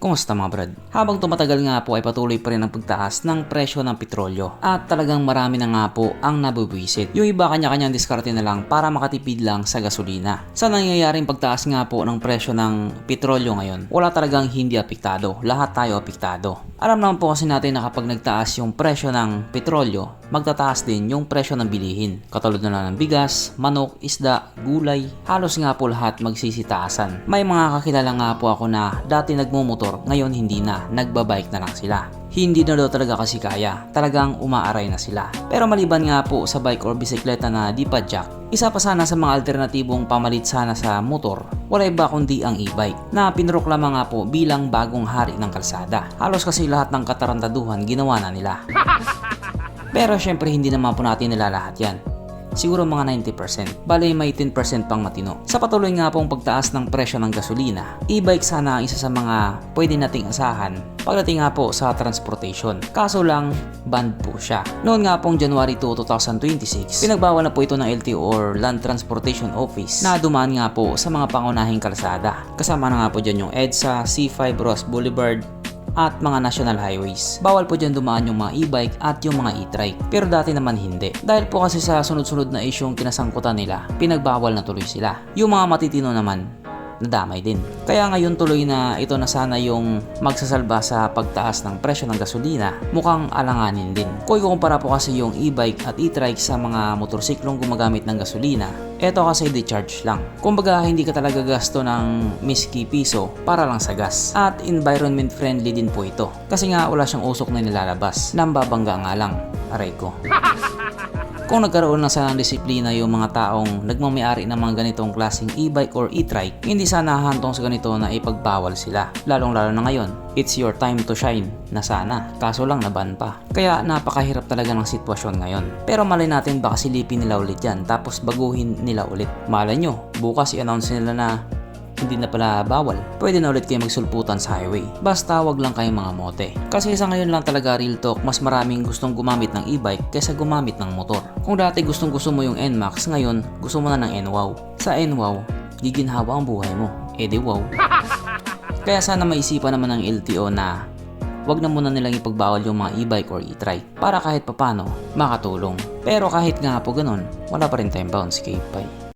Kumusta mga brad? Habang tumatagal nga po ay patuloy pa rin ang pagtaas ng presyo ng petrolyo at talagang marami na nga po ang nabubuwisit. Yung iba kanya-kanyang diskarte na lang para makatipid lang sa gasolina. Sa nangyayaring pagtaas nga po ng presyo ng petrolyo ngayon, wala talagang hindi apektado. Lahat tayo apektado. Alam naman po kasi natin na kapag nagtaas yung presyo ng petrolyo, magtataas din yung presyo ng bilihin. Katulad na lang ng bigas, manok, isda, gulay, halos nga po lahat magsisitaasan. May mga kakilala nga po ako na dati nagmumotor, ngayon hindi na, nagbabike na lang sila. Hindi na daw talaga kasi kaya, talagang umaaray na sila. Pero maliban nga po sa bike or bisikleta na di pa jack, isa pa sana sa mga alternatibong pamalit sana sa motor, wala iba kundi ang e-bike na pinroklama nga po bilang bagong hari ng kalsada. Halos kasi lahat ng katarantaduhan ginawa na nila. Pero syempre hindi naman po natin nilalahat yan. Siguro mga 90%. Bale may 10% pang matino. Sa patuloy nga pong pagtaas ng presyo ng gasolina, e-bike sana ang isa sa mga pwede nating asahan pagdating nga po sa transportation. Kaso lang, banned po siya. Noon nga pong January 2, 2026, pinagbawal na po ito ng LTO or Land Transportation Office na dumaan nga po sa mga pangunahing kalsada. Kasama na nga po dyan yung EDSA, C5, Ross Boulevard, at mga national highways. Bawal po dyan dumaan yung mga e-bike at yung mga e-trike. Pero dati naman hindi. Dahil po kasi sa sunod-sunod na isyong kinasangkutan nila, pinagbawal na tuloy sila. Yung mga matitino naman, nadamay din. Kaya ngayon tuloy na ito na sana yung magsasalba sa pagtaas ng presyo ng gasolina, mukhang alanganin din. Kung ikukumpara po kasi yung e-bike at e-trike sa mga motorsiklong gumagamit ng gasolina, eto kasi di-charge lang. Kumbaga hindi ka talaga gasto ng miski piso para lang sa gas. At environment friendly din po ito. Kasi nga wala siyang usok na nilalabas. Nambabangga nga lang. Aray ko. Kung nagkaroon na sana ng disiplina yung mga taong nagmamayari ng mga ganitong klaseng e-bike or e-trike, hindi sana hahantong sa ganito na ipagbawal sila. Lalong-lalo na ngayon, it's your time to shine na sana. Kaso lang naban pa. Kaya napakahirap talaga ng sitwasyon ngayon. Pero malay natin baka silipin nila ulit yan tapos baguhin nila ulit. Malay nyo, bukas i-announce nila na hindi na pala bawal. Pwede na ulit kayo magsulputan sa highway. Basta wag lang kayong mga mote. Kasi sa ngayon lang talaga real talk, mas maraming gustong gumamit ng e-bike kaysa gumamit ng motor. Kung dati gustong gusto mo yung NMAX, ngayon gusto mo na ng NWOW. Sa NWOW, giginhawa ang buhay mo. Di wow. Kaya sana maisipan naman ng LTO na wag na muna nilang ipagbawal yung mga e-bike or e-trike para kahit papano makatulong. Pero kahit nga po ganun, wala pa rin tayong bounce kay Pai.